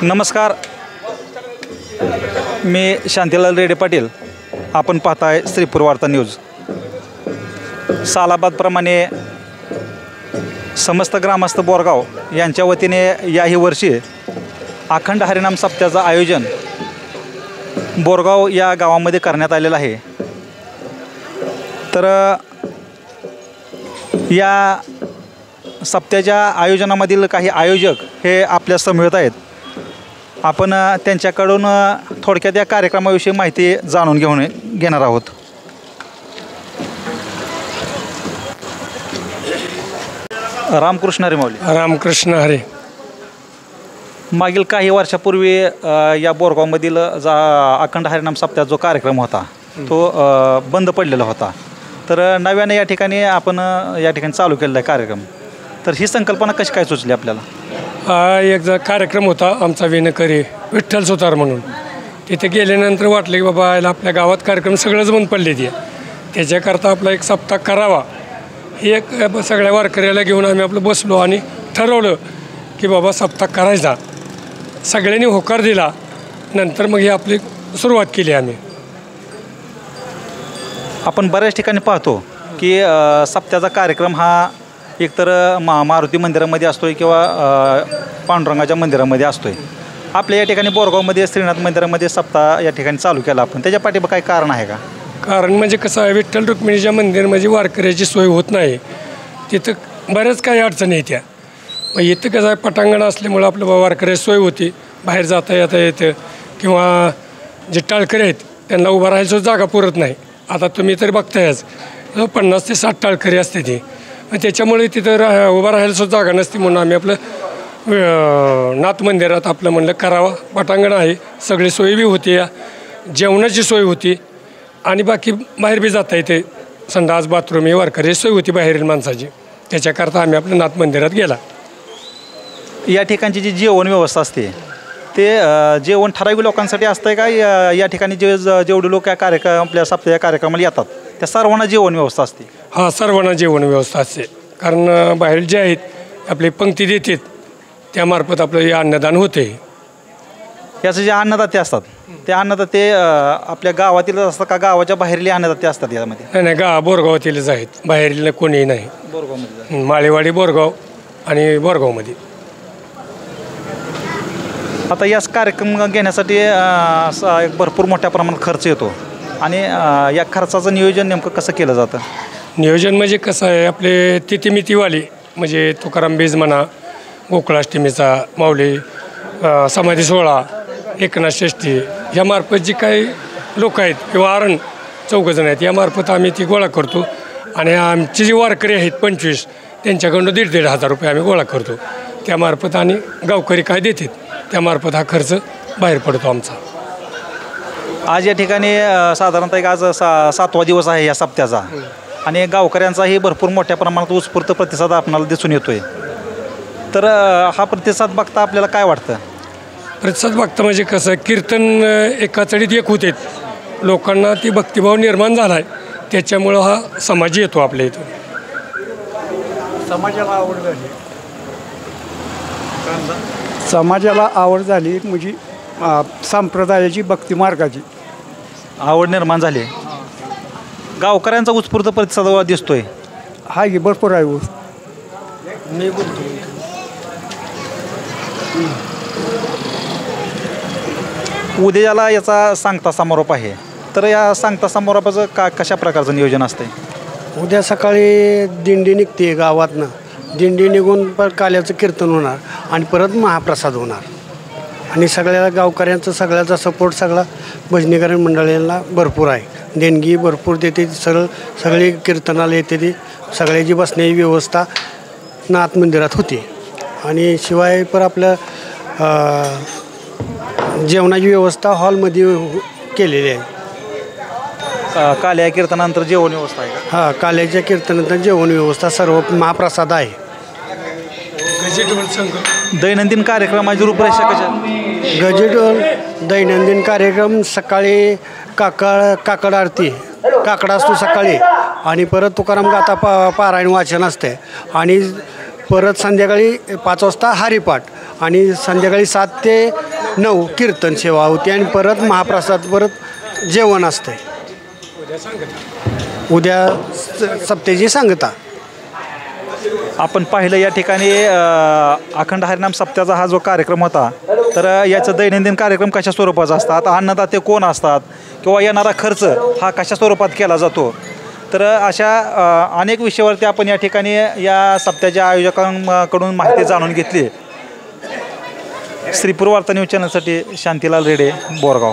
नमस्कार, मी शांतीलाल रेडे पाटील. आपण पाहताय श्रीपूर वार्ता न्यूज. सालाबादप्रमाणे समस्त ग्रामस्थ बोरगाव यांच्या वतीने याही वर्षी अखंड हरिनाम सप्त्याचं आयोजन बोरगाव या गावामध्ये करण्यात आलेलं आहे. तर या सप्त्याच्या आयोजनामधील काही आयोजक हे आपल्या समवेत आहेत. आपण त्यांच्याकडून थोडक्यात या कार्यक्रमाविषयी माहिती जाणून घेणार आहोत. रामकृष्ण हरी माऊली. रामकृष्ण हरी. मागील काही वर्षापूर्वी या बोरगावमधील अखंड हरिनाम सप्त्याचा जो कार्यक्रम होता तो बंद पडलेला होता. तर नव्याने या ठिकाणी आपण या ठिकाणी चालू केलेला आहे कार्यक्रम. तर ही संकल्पना कशी काय सुचली आपल्याला? हा एक कार्यक्रम होता आमचा विणकरी विठ्ठल सुतार म्हणून. तिथे गेल्यानंतर वाटलं की बाबा आपल्या गावात कार्यक्रम सगळंच बंद पडले ते, त्याच्याकरता आपला एक सप्ताह करावा. ही एक सगळ्या वारकऱ्याला घेऊन आम्ही आपलं बसलो आणि ठरवलं की बाबा सप्ताह करायचा. सगळ्यांनी होकार दिला. नंतर मग ही आपली सुरुवात केली आम्ही. आपण बऱ्याच ठिकाणी पाहतो की सप्त्याचा कार्यक्रम हा एकतर मारुती मंदिरामध्ये असतोय किंवा पांडुरंगाच्या मंदिरामध्ये असतोय. आपल्या या ठिकाणी बोरगावमध्ये श्रीनाथ मंदिरामध्ये सप्ताह या ठिकाणी चालू केला आपण. त्याच्या पाठीमागे काही कारण आहे का? कारण म्हणजे कसं आहे, विठ्ठल रुक्मिणीच्या मंदिरामध्ये वारकऱ्याची सोय होत नाही. तिथं बऱ्याच काही अडचणी येत्या. मग इथं कसं आहे, पटांगण असल्यामुळं आपलं वारकऱ्याची सोय होती. बाहेर जाता येतं किंवा जे टाळकरी आहेत त्यांना उभं राहायचं जागा पुरत नाही. आता तुम्ही तरी बघतायच 50 ते 60 टाळकरी असते ती. त्याच्यामुळे तिथं उभं राहायला सुद्धा जागा नसती. म्हणून आम्ही आपलं नाथ मंदिरात आपलं म्हणलं करावं. पटांगण आहे, सगळी सोय बी होती, जेवणाची सोय होती आणि बाकी बाहेर बी जाता येते. संडास बाथरूम ही वारकरी सोय होती बाहेरील माणसाची. त्याच्याकरता आम्ही आपल्या नाथ मंदिरात गेला. या ठिकाणची जी जेवण व्यवस्था असते ते जेवण ठराविक लोकांसाठी असतं का? या ठिकाणी जेवढे लोक या आपल्या सप्ताह कार्यक्रमाला येतात त्या सर्वांना जेवण व्यवस्था असते? हां, सर्वांना जेवण व्यवस्था असते. कारण बाहेर जे आहेत आपली पंक्ती देतात त्यामार्फत आपलं हे अन्नदान होते. याचं जे अन्नदाते असतात ते अन्नदाते आपल्या गावातीलच असतात का गावाच्या बाहेरील अन्नदाते असतात यामध्ये? नाही, बोरगावातीलच आहेत, बाहेरील कोणीही नाही. बोरगावमध्ये माळेवाडी बोरगाव आणि बोरगावमध्ये. आता याच कार्यक्रम घेण्यासाठी एक भरपूर मोठ्या प्रमाणात खर्च येतो आणि या खर्चाचं नियोजन नेमकं कसं केलं जातं? नियोजन म्हणजे कसं आहे, आपले तिथिमितीवाली म्हणजे तुकाराम बीज म्हणा, गोकुळाष्टमीचा, माऊली समाधी सोहळा, एकनाथ षष्ठी यामार्फत जी काही लोक आहेत किंवा आरण 4 जण आहेत यामार्फत आम्ही ती गोळा करतो. आणि आमची जी वारकरी आहेत 25 त्यांच्याकडून 1,500 रुपये आम्ही गोळा करतो. त्यामार्फत आणि गावकरी काय देतात त्यामार्फत हा खर्च बाहेर पडतो आमचा. आज या ठिकाणी साधारणतः एक आज 7वा दिवस आहे या सप्त्याचा आणि गावकऱ्यांचाही भरपूर मोठ्या प्रमाणात उत्स्फूर्त प्रतिसाद आपल्याला दिसून येतोय. तर हा प्रतिसाद बघता आपल्याला काय वाटतं? प्रतिसाद बघता म्हणजे कसं, कीर्तन एका चढीत एक होते, लोकांना ती भक्तिभाव निर्माण झाला आहे. त्याच्यामुळं हा समाज येतो आपल्या इथून. समाजाला आवड झाली म्हणजे संप्रदायाची भक्ती मार्गाची आवड निर्माण झाली. गावकऱ्यांचा उत्स्फूर्त प्रतिसाद दिसतोय. हा की भरपूर आहे. मी बोलतो. उद्याला याचा सांगता समारोप आहे. तर या सांगता समारोपाचं कशा प्रकारचं नियोजन असतंय? उद्या सकाळी दिंडी निघते गावातनं. दिंडी निघून परत काल्याचं कीर्तन होणार आणि परत महाप्रसाद होणार. आणि सगळ्या गावकऱ्यांचा सगळ्याचा सपोर्ट सगळा भजनीकरण मंडळींना भरपूर आहे. देणगी भरपूर देते. सगळी कीर्तनाला येते. ती सगळ्याची बसण्याची व्यवस्था नाथ मंदिरात होती. आणि शिवाय पर आपलं जेवणाची व्यवस्था हॉलमध्ये केलेली आहे. काल्या कीर्तनानंतर जेवण व्यवस्था आहे का? हां, काल्याच्या कीर्तनानंतर जेवण व्यवस्था सर्व महाप्रसाद आहे. दैनंदिन कार्यक्रमाची रूपरेषा कशा? गजेटवर दैनंदिन कार्यक्रम सकाळी काकड आरती काकडा असतो सकाळी आणि परत तुकाराम गाथा पारायण वाचन असते आणि परत संध्याकाळी 5 वाजता हरिपाठ आणि संध्याकाळी 7 ते 9 कीर्तन सेवा होती आणि परत महाप्रसाद परत जेवण असते. उद्या सप्त्याची सांगता. आपण पाहिलं या ठिकाणी अखंड हरिनाम सप्त्याचा हा जो कार्यक्रम होता, तर याचं दैनंदिन कार्यक्रम कशा स्वरूपाचा असतात, अन्नदाते कोण असतात किंवा येणारा खर्च हा कशा स्वरूपात केला जातो, तर अशा अनेक विषयावरती आपण या ठिकाणी या सप्त्याच्या आयोजकांकडून माहिती जाणून घेतली. श्रीपूर वार्ता न्यूज चॅनलसाठी शांतीलाल रेडे, बोरगाव.